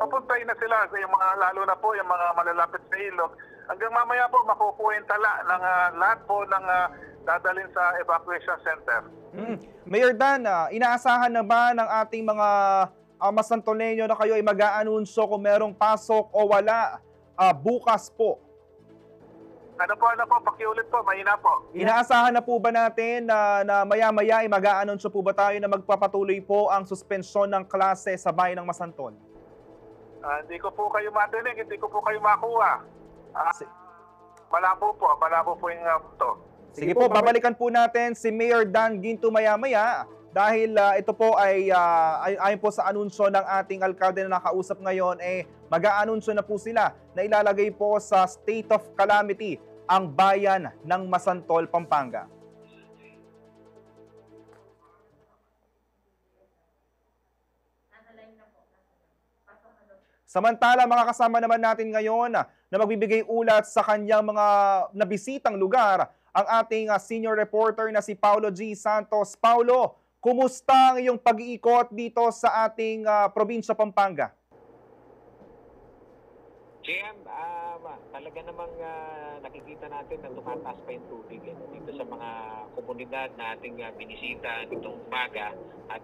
papuntahin na sila, yung mga, lalo na po yung mga malalapit sa ilog. Hanggang mamaya po makukuha yung tala ng lahat po ng dadalhin sa evacuation center. Mayor Dan, inaasahan na ba ng ating mga Masantoleño na kayo ay mag-aanunsyo kung merong pasok o wala bukas po? Ano po, pakiulit po, mahina po. Inaasahan na po ba natin na maya-maya ay mag-aanunsyo po ba tayo na magpapatuloy po ang suspensyon ng klase sa Bayan ng Masantol? Hindi ko po kayo matinig, hindi ko po kayo makuha. Malabo po yung to. Sige po, babalikan po natin si Mayor Dan Ginto maya-maya dahil ito po ay ayon po sa anunsyo ng ating alkalde na nakausap ngayon, mag-aanunsyo na po sila na ilalagay po sa state of calamity ang bayan ng Masantol, Pampanga. Samantala, mga kasama naman natin ngayon na magbibigay ulat sa kanyang mga nabisitang lugar, ang ating senior reporter na si Paulo G. Santos. Paulo, kumusta ang iyong pag-iikot dito sa ating probinsya Pampanga? JM, talaga namang nakikita natin na tumataas pa yung tubig dito sa mga komunidad na ating binisita nitong umaga at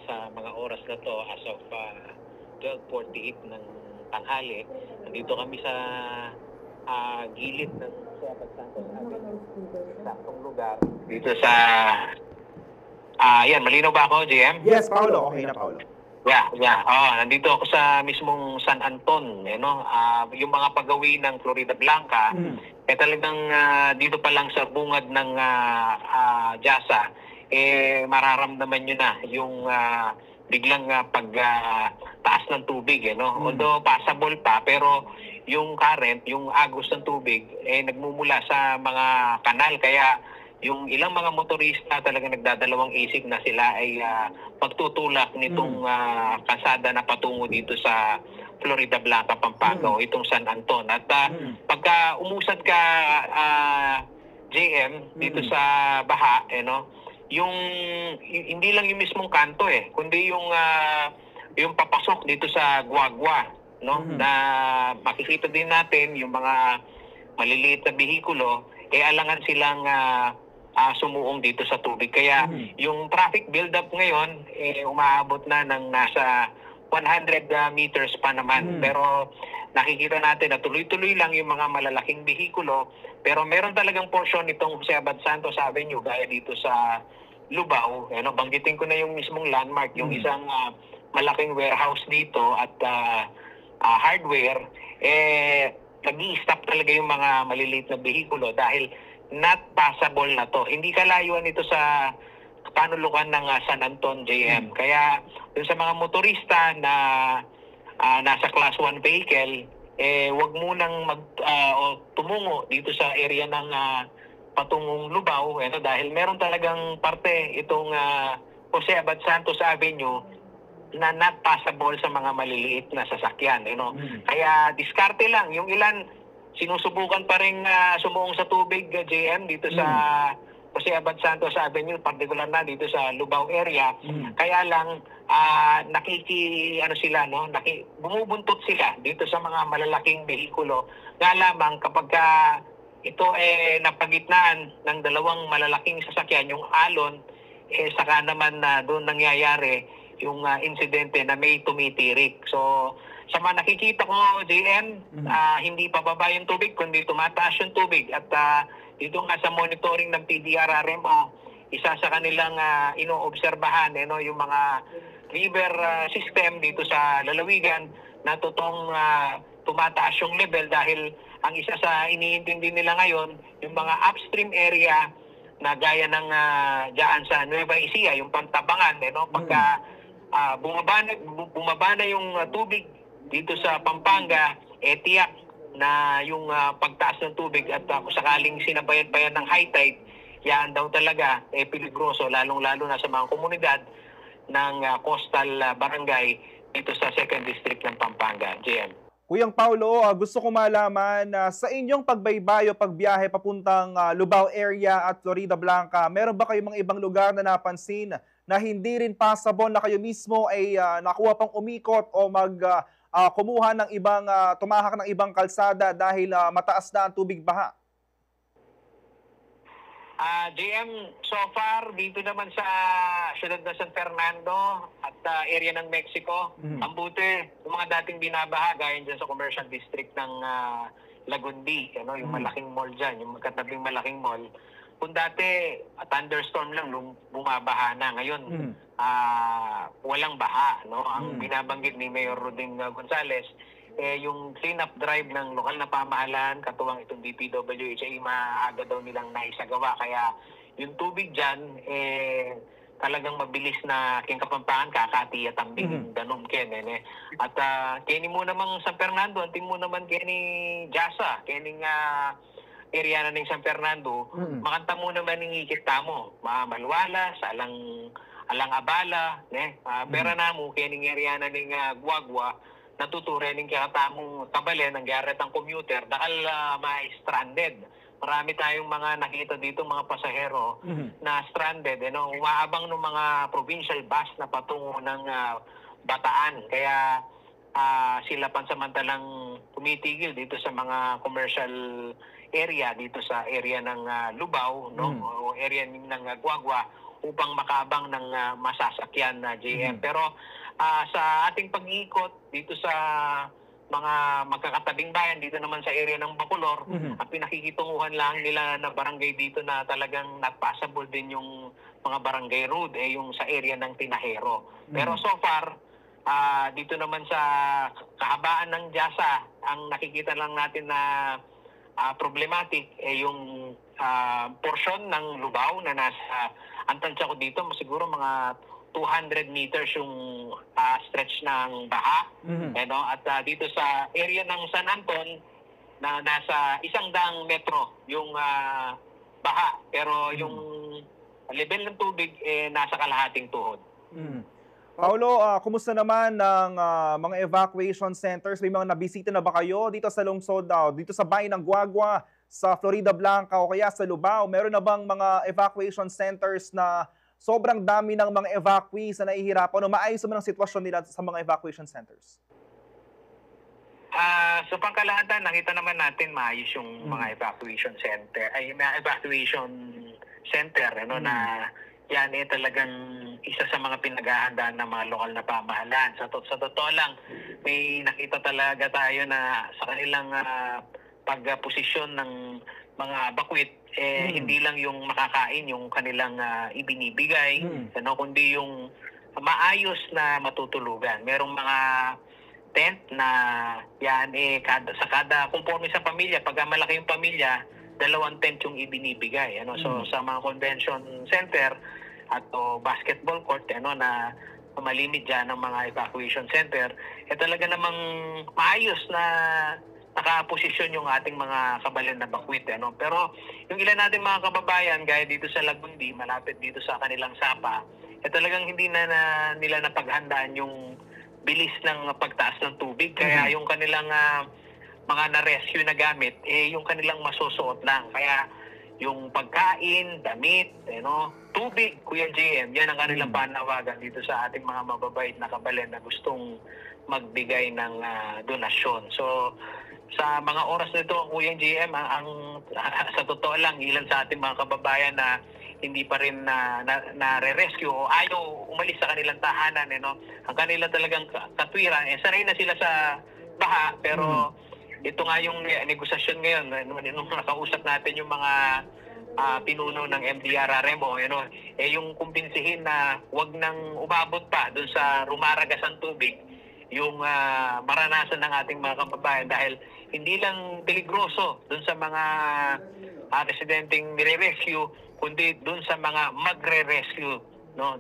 sa mga oras na to as of 12:48 ng tanghali. Nandito kami sa gilid ng Suapat Santos Avenue, saktong lugar. Dito sa... yan, malinaw ba ako, JM? Yes, Paulo. Okay na, Paulo. Yeah. Nandito ako sa mismong San Anton, yung mga pagawi ng Florida Blanca, talagang dito pa lang sa bungad ng Jasa, mararamdaman nyo na yung biglang pagtaas ng tubig, Although passable pa, pero yung current, yung agos ng tubig, nagmumula sa mga kanal, kaya yung ilang mga motorista talaga nagdadalawang isip na sila ay pagtutulak nitong kalsada na patungo dito sa Florida Blanca, Pampanga, o itong San Anton. At pagka umusad ka, JM, dito sa baha, yung hindi lang yung mismong kanto kundi yung papasok dito sa Guagua, na makikita din natin yung mga maliliit na bihikulo, alangan silang sumuong dito sa tubig. Kaya yung traffic build-up ngayon, umaabot na ng nasa 100 meters pa naman. Pero nakikita natin na tuloy-tuloy lang yung mga malalaking bihikulo. Pero meron talagang portion itong Suapat Santos Avenue, gaya dito sa Lubao. Banggitin ko na yung mismong landmark, yung isang malaking warehouse dito at hardware. Nag-i-stop talaga yung mga maliliit na bihikulo dahil not passable na to. Hindi kalayuan ito sa panulukan ng San Anton, JM. Kaya dun sa mga motorista na nasa class 1 vehicle, wag munang tumungo dito sa area ng patungong Lubao, dahil meron talagang parte itong Jose Abad Santos Avenue na not passable sa mga maliliit na sasakyan. Kaya diskarte lang. Yung ilan, sinusubukan pa rin sumuong sa tubig, JM, dito sa Jose Abad Santos Avenue, particular na dito sa Lubao area. Kaya lang, bumubuntot sila dito sa mga malalaking behikulo. Nga lamang kapag ito napagitnaan ng dalawang malalaking sasakyan, yung alon, saka naman na doon nangyayari yung insidente na may tumitirik. So, sa mga nakikita ko, JM, hindi pababa yung tubig, kundi tumataas yung tubig. At dito nga sa monitoring ng PDRRMO, isa sa kanilang inoobserbahan, yung mga river system dito sa lalawigan na totoong tumataas yung level dahil ang isa sa iniintindi nila ngayon, yung mga upstream area na gaya ng dyan sa Nueva Ecija, yung Pantabangan, pagka bumaba na yung tubig dito sa Pampanga, tiyak na yung pagtaas ng tubig at kung sakaling sinabayan pa yan ng high tide, yan daw talaga peligroso, lalong-lalo na sa mga komunidad ng coastal barangay dito sa 2nd District ng Pampanga. JM. Kuyang Paulo, gusto ko malaman sa inyong pagbaybayo, pagbiyahe papuntang Lubao area at Florida Blanca, meron ba kayong mga ibang lugar na napansin na hindi rin passable na kayo mismo ay nakuha pang umikot o kumuha ng ibang, tumahak ng ibang kalsada dahil mataas na ang tubig baha? JM, so far, dito naman sa siyudad ng San Fernando at area ng Mexico, ang buti, yung mga dating binabaha, gaya dyan sa commercial district ng Lagundi, yung malaking mall dyan, yung katabing malaking mall. Kung dati, thunderstorm lang, bumabaha na. Ngayon, walang baha. Ang binabanggit ni Mayor Roding Gonzales, yung clean-up drive ng lokal na pamahalaan, katuwang itong DPWH, maaga daw nilang naisagawa. Kaya yung tubig dyan, talagang mabilis na king Kapampangan kakati at ambing danom ken at kini mo namang San Fernando anting mo naman kini Jasa kini nga area na ning San Fernando makanta mo naman ning ikita mo malwala sa alang abala pera na mo kini area na ning Guagua natuture ning kakatamo kabalen ang garet ang commuter dahil ma-stranded. Marami tayong mga nakita dito mga pasahero na stranded, umaabang ng mga provincial bus na patungo ng Bataan. Kaya sila pansamantalang tumitigil dito sa mga commercial area dito sa area ng Lubao, o area ng Guagua upang makaabang ng masasakyan na JM. Pero sa ating pag-iikot dito sa mga magkakatabing bayan dito naman sa area ng Bacolor, ang pinakikitunguhan lang nila na barangay dito na talagang not passable din yung mga barangay road yung sa area ng Tinahero. Pero so far dito naman sa kahabaan ng Jasa, ang nakikita lang natin na problematic yung portion ng Lubao na nasa ang tansya ko dito siguro mga 200 meters yung stretch ng baha. At dito sa area ng San Anton na nasa 100 metro yung baha. Pero yung level ng tubig nasa kalahating tuhod. Paulo, kumusta naman ng mga evacuation centers? May mga nabisita na ba kayo dito sa lungsod, dito sa bayan ng Guagua, sa Florida Blanca o kaya sa Lubao? Meron na bang mga evacuation centers na sobrang dami ng mga evacuees na nahihirapan o maayos naman ang sitwasyon nila sa mga evacuation centers? Sa pangkalahatan, nakita naman natin maayos yung mga evacuation center, na yan talagang isa sa mga pinaghahandaan ng mga lokal na pamahalaan. Sa totoo lang, may nakita talaga tayo na sa kanilang pagposisyon ng mga bakwit, hindi lang yung makakain yung kanilang ibinibigay, kundi yung maayos na matutulugan. Merong mga tent na yan sa kada conforme sa pamilya, pag malaki yung pamilya, 2 tent yung ibinibigay. So sa mga convention center at basketball court na malimit dyan ng mga evacuation center, talaga namang maayos na nakaposisyon yung ating mga kabalan na bakwit. Pero yung ilan natin mga kababayan, gaya dito sa Lagundi, malapit dito sa kanilang sapa, talagang hindi na nila napaghandaan yung bilis ng pagtaas ng tubig. Kaya yung kanilang mga na-rescue na gamit, yung kanilang masusuot lang. Kaya yung pagkain, damit, tubig, Kuya JM, yan ang kanilang panawagan dito sa ating mga mababait na kabalan na gustong magbigay ng donasyon. So, sa mga oras nito, Kuya JM, sa totoo lang, ilan sa ating mga kababayan na hindi pa rin na-rescue o ayaw umalis sa kanilang tahanan. Ang kanila talagang katwiran, sanay na sila sa baha, pero ito nga yung negosasyon ngayon, nung nakausap natin yung mga pinuno ng MDRRMO, yung kumbinsihin na wag nang umabot pa doon sa rumaragas ang tubig, yung maranasan ng ating mga kababayan dahil hindi lang peligroso doon sa mga residenteng nire-rescue, kundi doon sa mga magre-rescue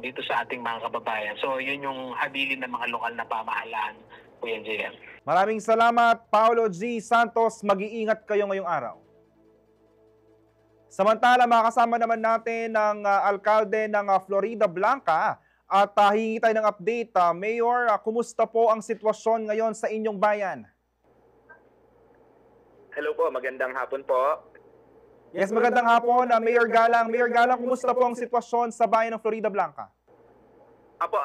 dito sa ating mga kababayan. So yun yung habilin ng mga lokal na pamahalaan, Kuya JM. Maraming salamat, Paulo G. Santos. Mag-iingat kayo ngayong araw. Samantala, makasama naman natin ang alkalde ng Florida Blanca at hihingi tayo ng update. Mayor, kumusta po ang sitwasyon ngayon sa inyong bayan? Hello po, magandang hapon po. Yes, magandang hapon, Mayor Galang. Mayor Galang, kumusta po ang sitwasyon sa bayan ng Florida Blanca? Apo,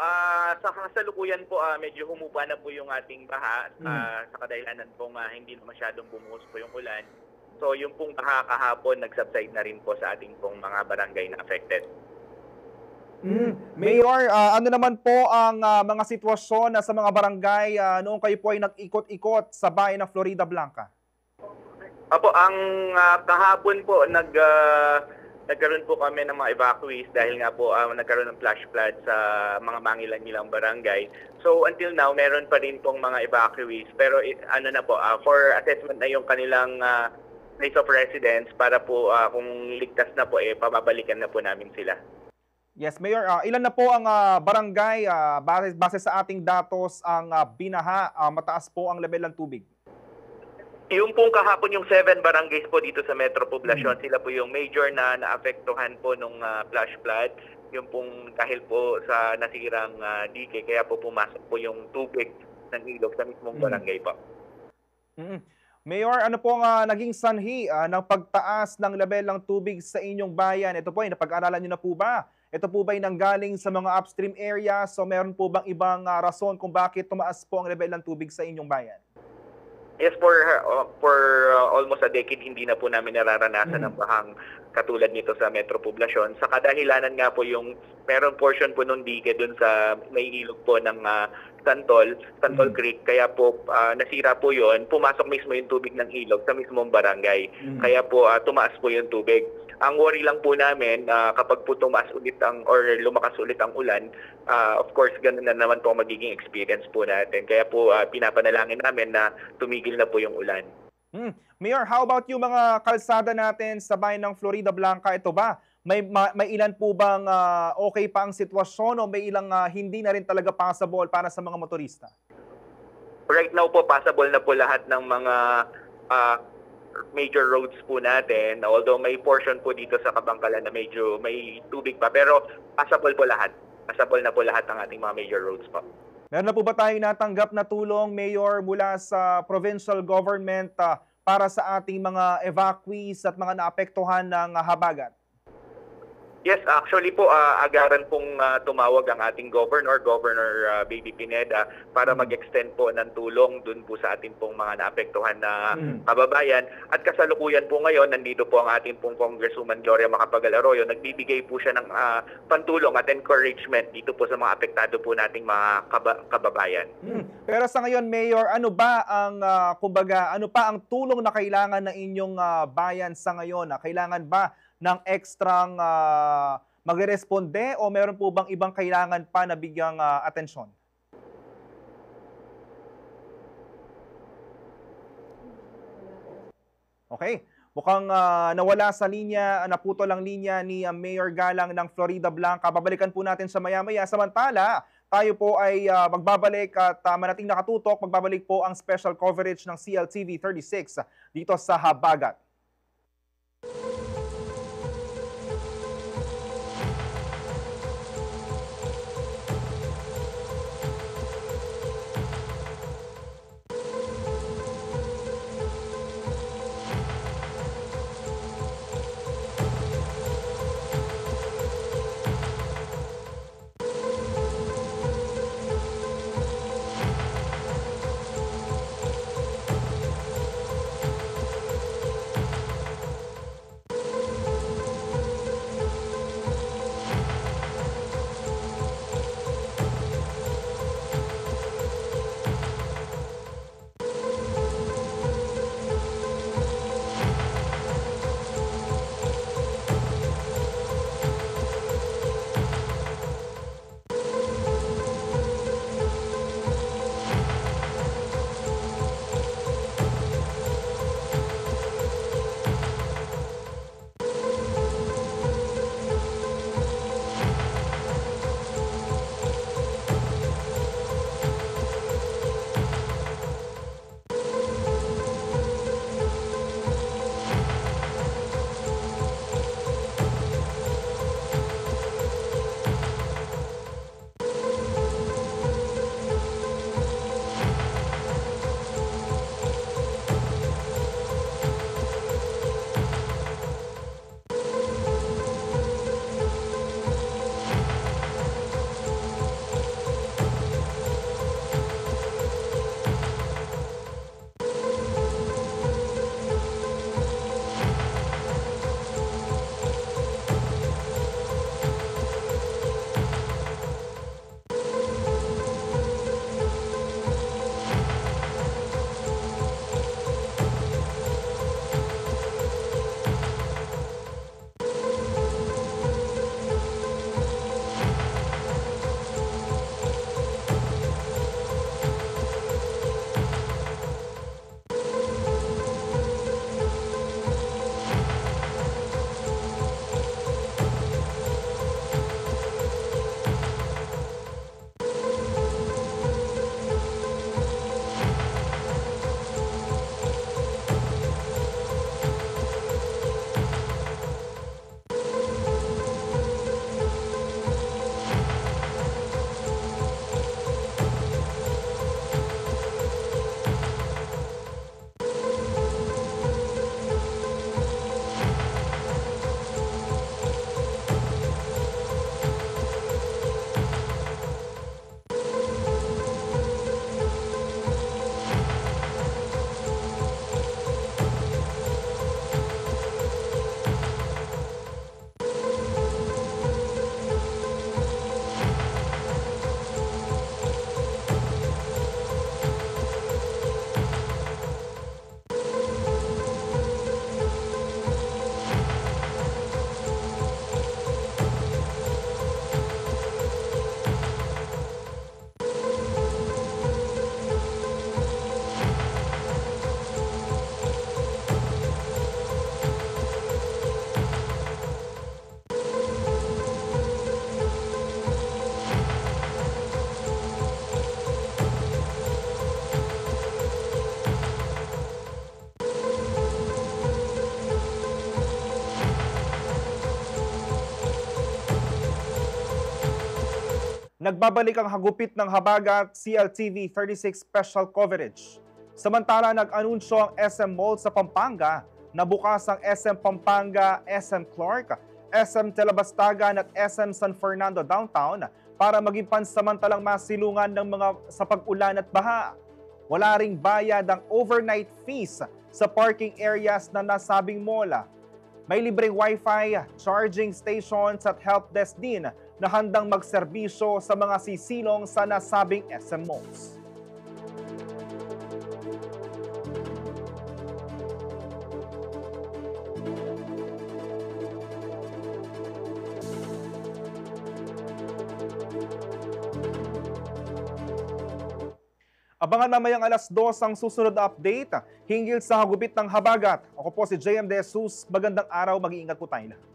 sa kasalukuyan po, medyo humupa na po yung ating baha sa kadahilanan pong hindi na masyadong bumuhos po yung ulan. So yung pong baha kahapon, nag-subside na rin po sa ating pong mga barangay na affected. Mayor, ano naman po ang mga sitwasyon sa mga barangay noong kayo po ay nag-ikot-ikot sa bayan ng Florida Blanca? Apo, ang kahapon po, nagkaroon po kami ng mga evacuees dahil nga po nagkaroon ng flash flood sa mga mangilan-ilang barangay. So until now, meron pa rin pong mga evacuees. Pero for assessment na yung kanilang place of residence para po kung ligtas na po, pababalikan na po namin sila. Yes, Mayor, ilan na po ang barangay base sa ating datos ang binaha, mataas po ang level ng tubig? Yung pong kahapon yung 7 barangays po dito sa Metro Poblacion, sila po yung major na naapektuhan po nung flash flood. Yung pong dahil po sa nasirang dike, kaya po pumasok po yung tubig ng ilog sa mismong barangay po. Mayor, ano po ang naging sanhi ng pagtaas ng level ng tubig sa inyong bayan? Ito po ay napag-aralan niyo na po ba? Ito po ba'y nanggaling sa mga upstream area? So meron po bang ibang rason kung bakit tumaas po ang level ng tubig sa inyong bayan? Yes, for almost a decade, hindi na po namin nararanasan ng bahang katulad nito sa Metro Poblacion. Sa kadahilanan nga po yung meron portion po nung dike dun sa may ilog po ng Santol Creek. Kaya po nasira po yon, pumasok mismo yung tubig ng ilog sa mismong barangay. Kaya po tumaas po yung tubig. Ang worry lang po namin, kapag po tumaas ulit or lumakas ulit ang ulan, of course, ganun na naman po ang magiging experience po natin. Kaya po pinapanalangin namin na tumigil na po yung ulan. Mayor, how about yung mga kalsada natin sa bayan ng Florida Blanca? Ito ba? May ilan po bang okay pa ang sitwasyon o may ilang hindi na rin talaga passable para sa mga motorista? Right now po, passable na po lahat ng mga major roads po natin, although may portion po dito sa Kabangkalan na medyo may tubig pa, pero passable po lahat. Passable na po lahat ng ating mga major roads po. Meron na po ba tayong natanggap na tulong, Mayor, mula sa provincial government para sa ating mga evacuees at mga naapektuhan ng habagat? Yes, actually po, agaran pong tumawag ang ating Governor Baby Pineda, para mag-extend po ng tulong dun po sa ating pong mga naapektuhan na kababayan. At kasalukuyan po ngayon, nandito po ang ating pong Congresswoman Gloria Macapagal Arroyo. Nagbibigay po siya ng pantulong at encouragement dito po sa mga apektado po nating mga kababayan. Pero sa ngayon, Mayor, ano ba ang, ano pa ang tulong na kailangan ng inyong bayan sa ngayon? Kailangan ba ng ekstrang magresponde o meron po bang ibang kailangan pa na bigyang atensyon? Okay, mukhang nawala sa linya, naputol ang linya ni Mayor Galang ng Florida Blanca. Babalikan po natin sa maya-maya. Samantala, tayo po ay magbabalik at manating nakatutok. Magbabalik po ang special coverage ng CLTV 36 dito sa Habagat. Nagbabalik ang hagupit ng Habagat CLTV 36 special coverage. Samantala, nag-anunsyo ang SM Mall sa Pampanga na bukas ang SM Pampanga, SM Clark, SM Telebastagan at SM San Fernando Downtown para maging pansamantalang masilungan ng mga sa pag-ulan at baha. Wala ring bayad ang overnight fees sa parking areas na nasabing mall. May libreng wifi, charging stations at helpdesk din na handang magserbisyo sa mga sisilong sa nasabing SM malls. Abangan mamayang alas 2 ang susunod na update hinggil sa hagupit ng Habagat. Ako po si JM De Jesus. Magandang araw, mag-iingat po tayo lahat.